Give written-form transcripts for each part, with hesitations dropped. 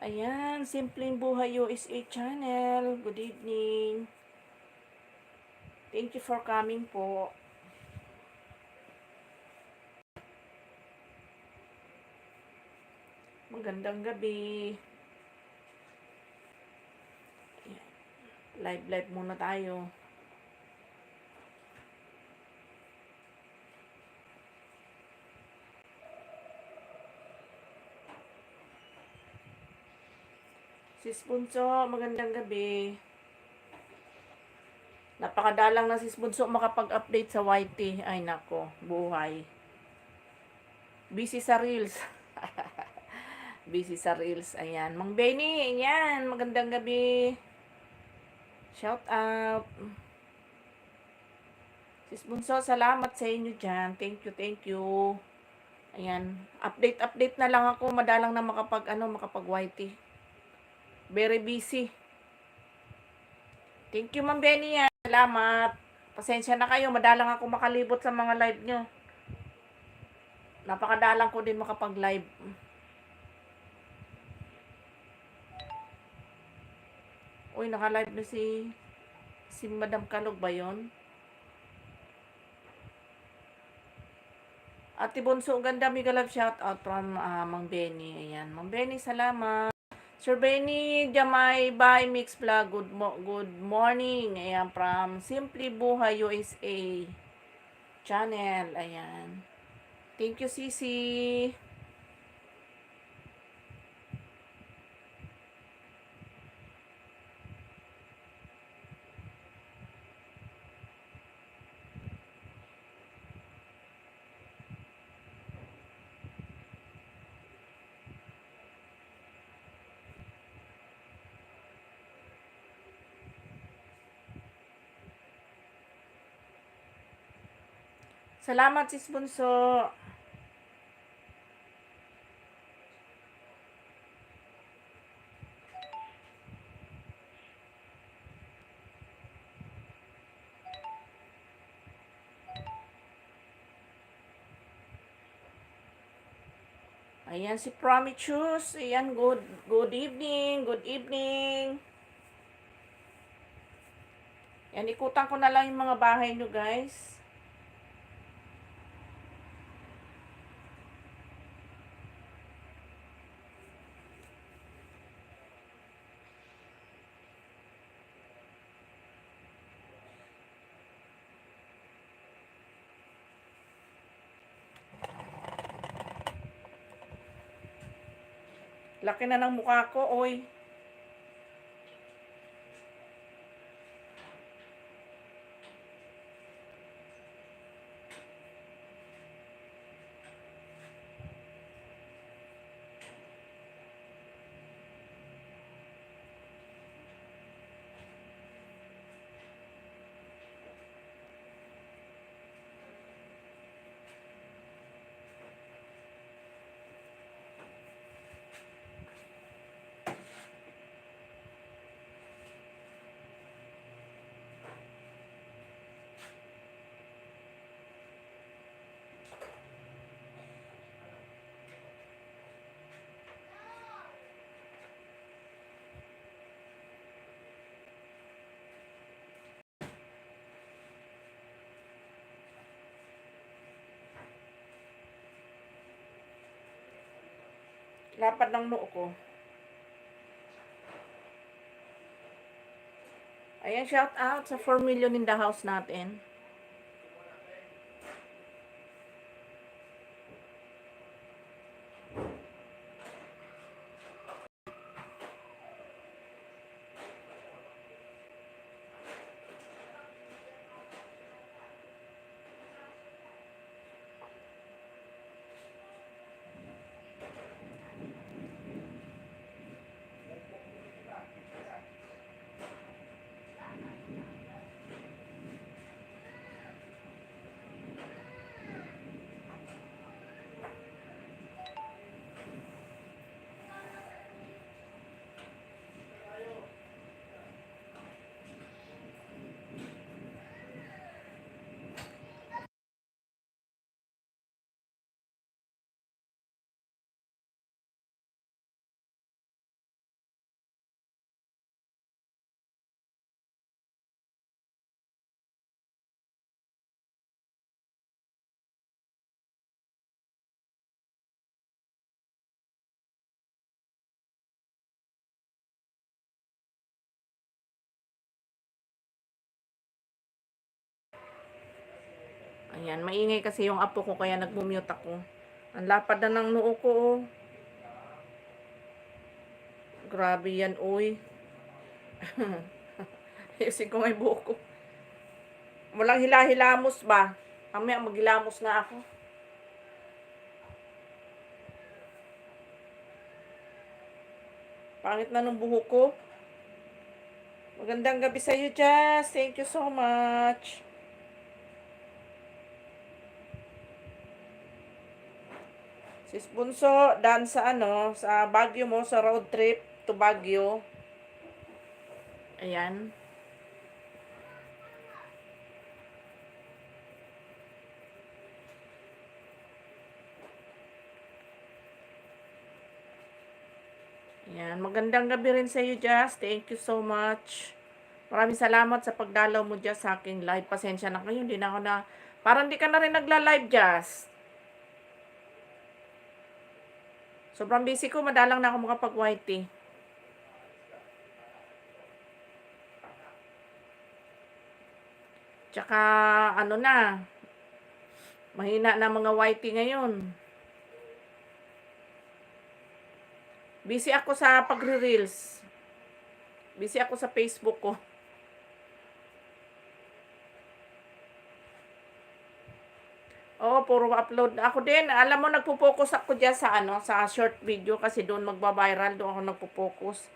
Ayan, Simpleng Buhay USA Channel. Good evening. Thank you for coming po. Magandang gabi. Live muna tayo. Sis Bunso, magandang gabi. Napakadalang na Sis Bunso makapag-update sa YT. Ay nako, buhay. Busy sa Reels. Busy sa Reels. Ayan. Mang Benny, ayan. Magandang gabi. Shout out. Sis Bunso, salamat sa inyo dyan. Thank you. Ayan. Update na lang ako. Madalang na makapag YT. Very busy. Thank you, Ma'am Benny. Salamat. Pasensya na kayo. Madalang ako makalibot sa mga live nyo. Napakadalang ko din makapag-live. Uy, naka-live na si Madam Kalog ba yun? Ate Bonso, ganda mega love shout out from Mang Benny. Ayan, Mang Benny, salamat. Sir Benny, Jamay by Mix Vlog, good morning. Ayan, from Simply Buhay USA channel. Ayan. Thank you, Sisi. Salamat, Sis Bunso. Ayan, si Promichus. Ayan, good evening. Yan, ikutan ko na lang yung mga bahay nyo, guys. Laki na ng mukha ko, oy. Lapad ng noo ko. Ayan, shout out sa 4 million in the house natin. Ayan, maingay kasi yung apo ko kaya nagmumute ako. Ang lapad na ng noo ko, oh. Grabe yan, uy. Ayusin ko may buhok ko. Walang hila-hilamos ba? Mamaya maghilamos na ako. Pangit na nung buhok ko. Magandang gabi sa iyo, Jazz. Thank you so much. Sis Bunso, daan sa sa Baguio mo, sa road trip to Baguio. Ayan. Ayan, magandang gabi rin sa iyo, Jazz. Thank you so much. Maraming salamat sa pagdalaw mo, Jazz, sa aking live. Pasensya na kayo, hindi na ako na... Parang di ka na rin nagla-live, Jazz. Sobrang busy ko, madalang na ako makapag-YT. Tsaka, mahina na mga YT ngayon. Busy ako sa pagre-reels. Busy ako sa Facebook ko. Oo, puro upload. Ako din, alam mo, nagpo-focus ako dyan sa sa short video kasi doon magba-viral, doon ako nagpo-focus.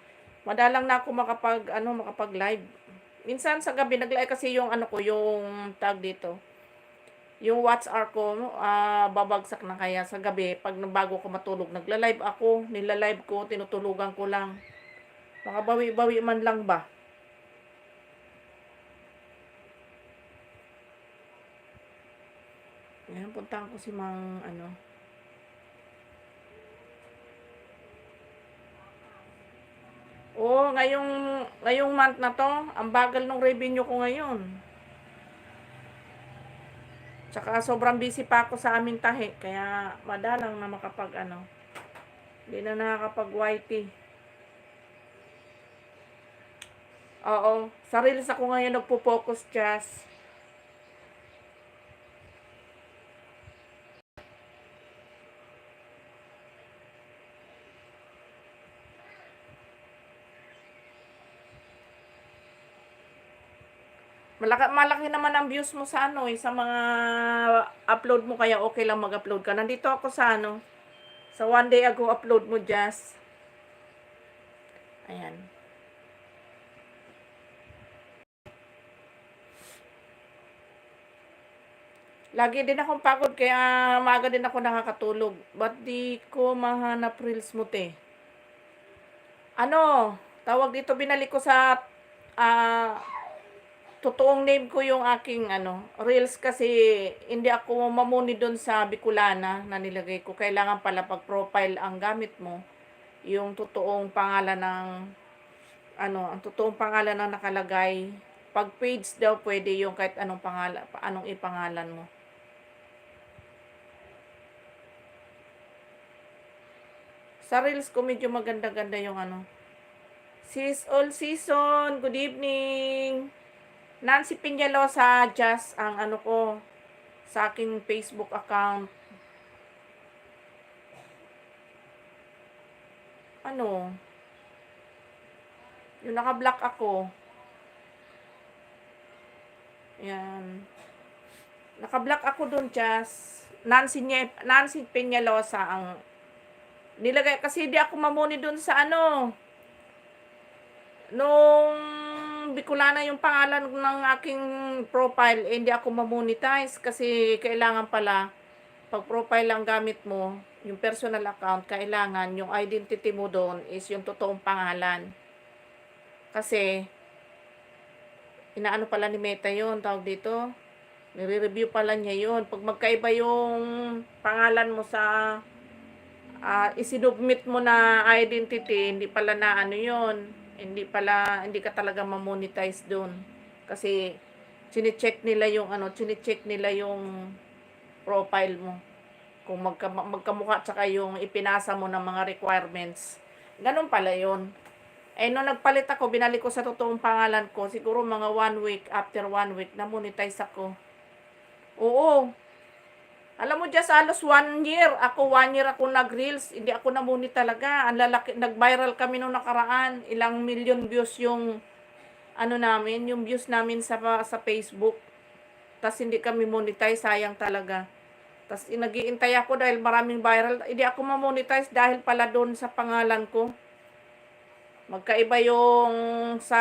Madalang na ako makapag-live. Minsan sa gabi nag-live kasi yung ko, yung tag dito. Yung WhatsApp ko, babagsak na kaya sa gabi pag bago ko matulog, nagla-live ako, nila-live ko, tinutulugan ko lang. Makabawi-bawi man lang ba? Ngayon, puntahan ko si Mang, Oo, ngayong month na to, ang bagal ng revenue ko ngayon. Tsaka sobrang busy pa ako sa aming tahi, kaya madalang na hindi na nakakapag-YT. Oo, sa reels ako ngayon nagpo-focus, Jazz. Malaki naman ang views mo sa sa mga upload mo, kaya okay lang mag-upload ka. Nandito ako sa sa one day ago upload mo, Jazz. Ayan. Lagi din akong pagod kaya maaga din ako nakakatulog. Ba't di ko mahanap reels mo, te? Tawag dito, binalik ko sa totoong name ko yung aking reels kasi hindi ako mamuni doon sa Bicolana na nilagay ko. Kailangan pala pag profile ang gamit mo, yung totoong pangalan ng ang totoong pangalan ng nakalagay. Pag page daw pwede yung kahit anong pangalan, anong ipangalan mo. Sa reels ko medyo maganda-ganda yung Sis All Season, good evening. Nancy Peñalosa, just ang ko sa aking Facebook account. Yung naka-block ako. Yan. Naka-block ako doon, just Nancy Peñalosa ang nilagay kasi di ako mamuni doon sa nung Bicolana yung pangalan ng aking profile, hindi ako mamonetize kasi kailangan pala pag profile lang gamit mo, yung personal account, kailangan yung identity mo doon is yung totoong pangalan. Kasi inaano pala ni Meta yun, tawag dito, nire-review pala niya yun. Pag magkaiba yung pangalan mo sa isinubmit mo na identity, hindi pala na yun, hindi ka talaga ma-monetize doon. Kasi chine-check nila yung profile mo. Kung magkamukha tsaka yung ipinasa mo ng mga requirements. Ganun pala yun. Nung nagpalit ako, binalik ko sa totoong pangalan ko, siguro mga 1 week, after 1 week, na-monetize ako. Oo. Alam mo, just halos 1 year. 1 year ako nag-reels. Hindi ako namuni talaga. Ang lalaki, nag-viral kami nung nakaraan. Ilang million views yung, namin, yung views namin sa Facebook. Tas hindi kami monetize, sayang talaga. Tas nag-iintay ako dahil maraming viral. Hindi ako ma-monetize dahil pala doon sa pangalan ko. Magkaiba yung sa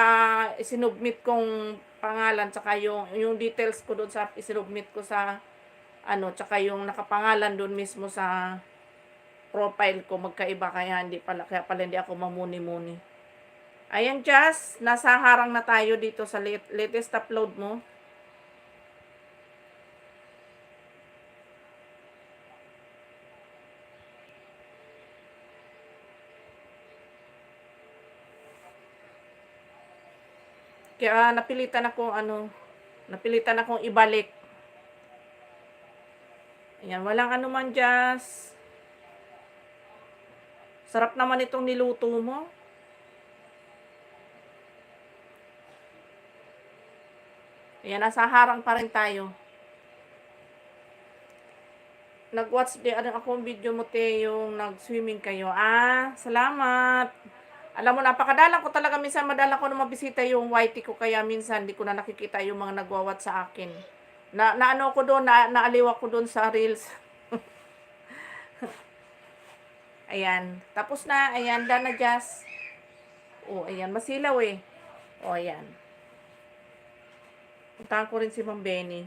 isinubmit kong pangalan, tsaka yung details ko doon sa isinubmit ko sa tsaka yung nakapangalan doon mismo sa profile ko, magkaiba, kaya pala hindi ako mamuni-muni. Ayan, Jazz, nasa harang na tayo dito sa latest upload mo. Kaya napilitan akong ibalik. Ayan, walang anuman, Jazz. Sarap naman itong niluto mo. Ayan, nasa harang pa rin tayo. Nag-watch din akong video mo, te, yung nag-swimming kayo. Salamat. Alam mo, napakadalang ko talaga. Minsan madalang ko na mabisita yung YT ko, kaya minsan di ko na nakikita yung mga nagwawat sa akin. Naano ko doon, naaliw ako doon sa reels. Ayan, tapos na. Ayan, done na, Jazz. Oh, ayan, masilaw eh. Oh, ayan. Puntahan ko rin si Ma'am Benny.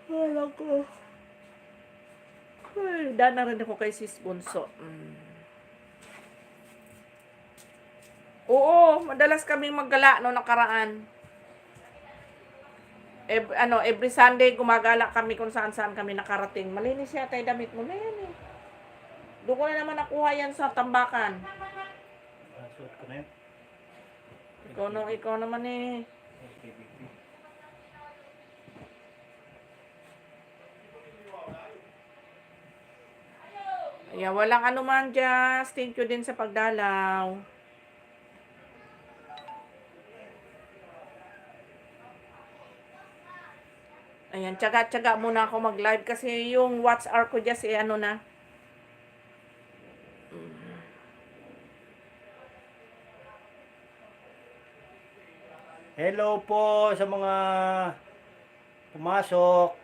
Wala ko. Ay, done na rin ako kay Sis Bunso. Oo, madalas kaming maggala no nakaraan. Every Sunday gumagala kami kung saan-saan kami nakarating. Malinis yata yung damit mo na yan eh. Doon ko na naman nakuha yan sa tambakan. Suot ko na yun. Ikaw naman eh. Ayan, walang anuman, Jazz. Thank you din sa pagdalaw. Ayan, tsaga-tsaga muna ako mag-live kasi yung WhatsApp ko just na. Hello po sa mga pumasok.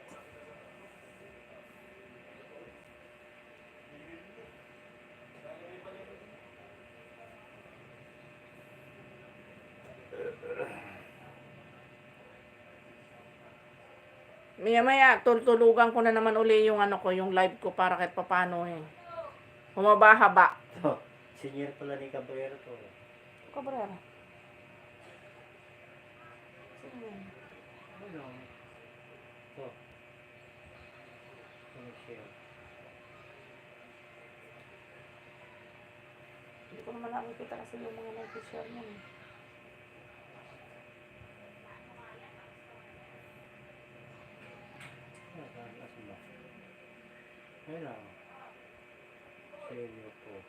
Maya-maya, tutulugan ko na naman uli yung yung live ko para kahit papano eh. Humaba-haba. Senior pala ni Cabrera to. Cabrera. Ano? To. Share. Hindi ko naman nakikita kasi yung mga nag-share niyan. Hello. Seryo po.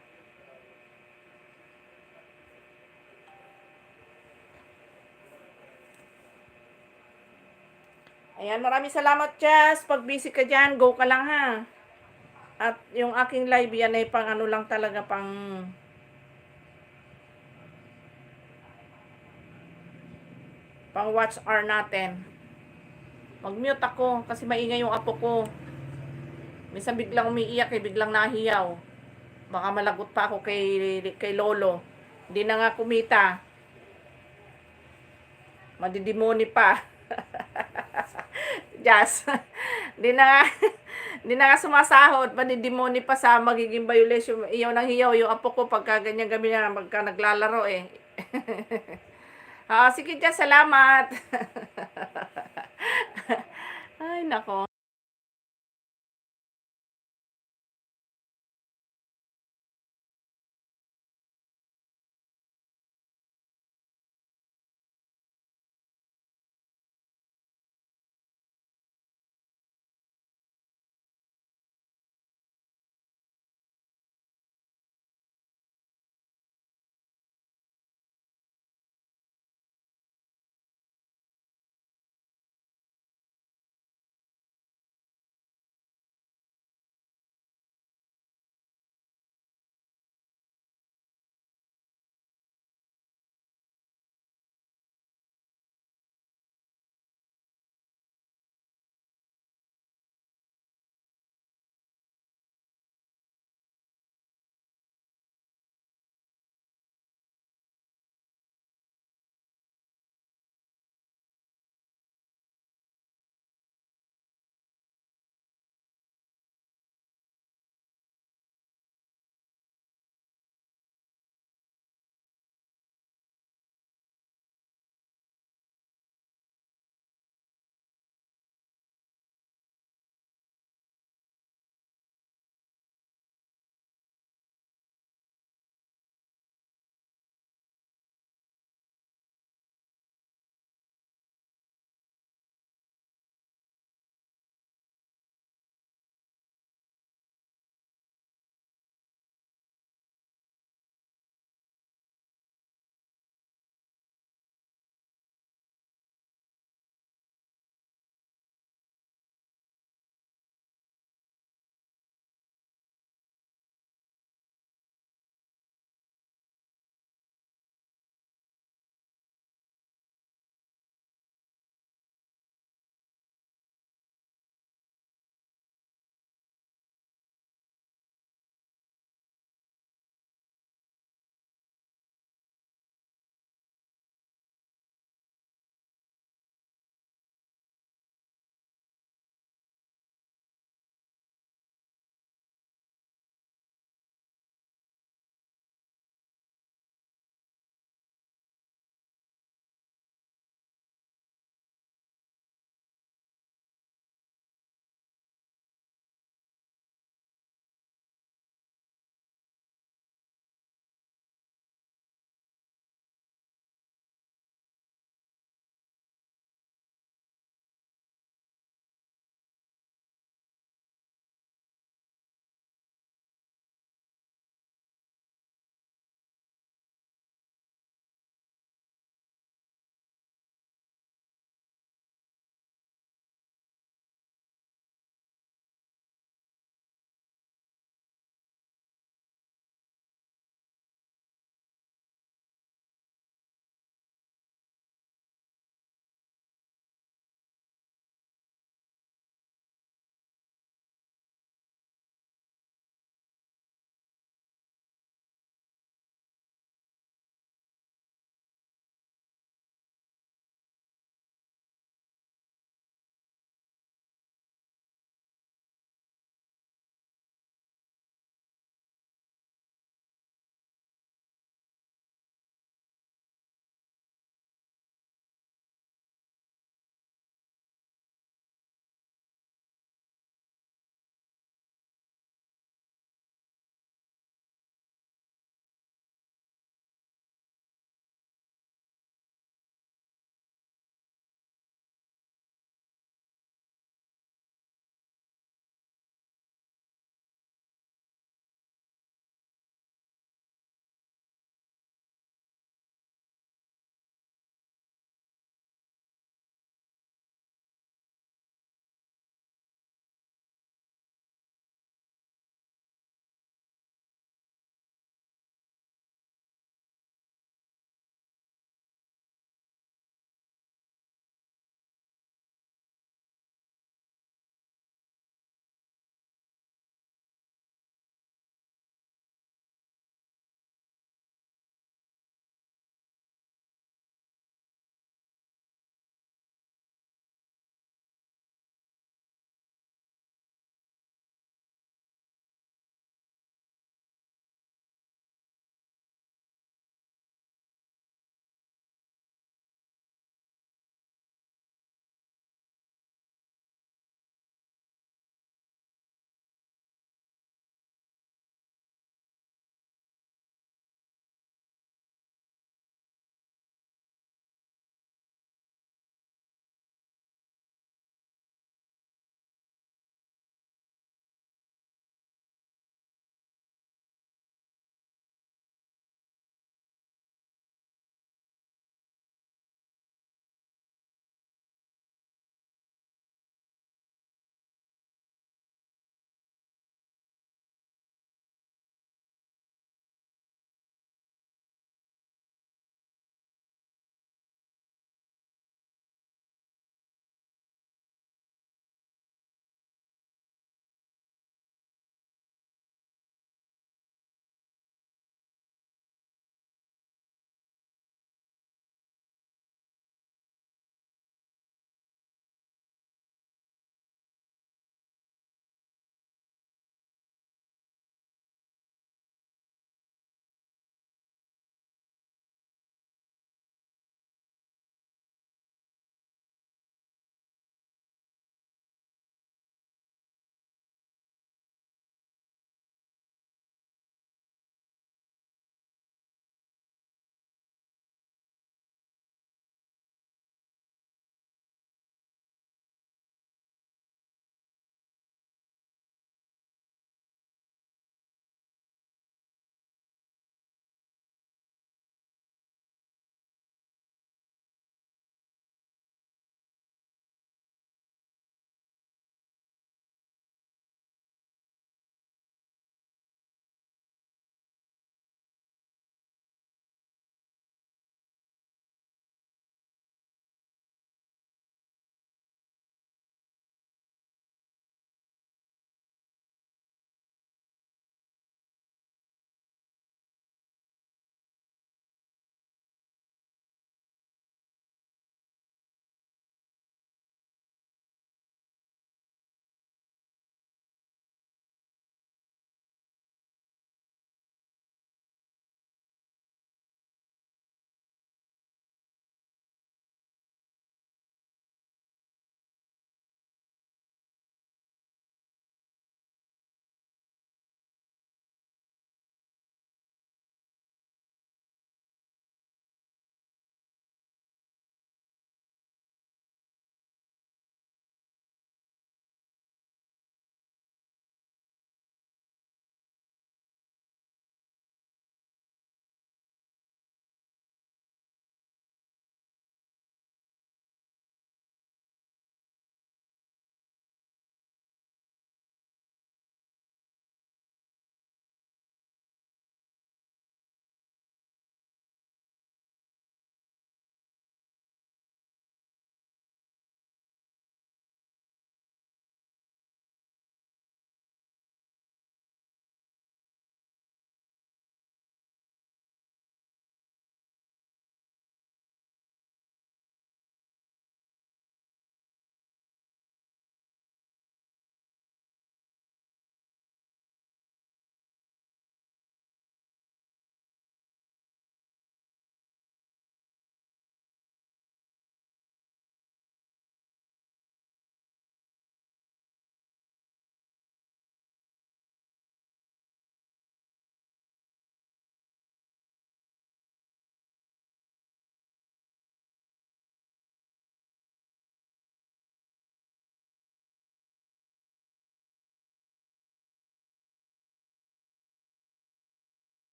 Ayan, maraming salamat, Jazz. Pag busy ka dyan, go ka lang ha. At yung aking live yan ay pang lang talaga, pang watch hour natin. Mag-mute ako kasi maingay yung apo ko. Minsan biglang umiiyak biglang nahiyaw. Baka malagot pa ako kay Lolo. Hindi na nga kumita. Madidimoni pa. Jazz. Hindi na nga sumasahod. Madidimoni pa sa magiging violation. Iyaw nang hiyaw yung apo ko pagka ganyan gabi na pagka naglalaro eh. Sige, Jazz, salamat. Ay, nako.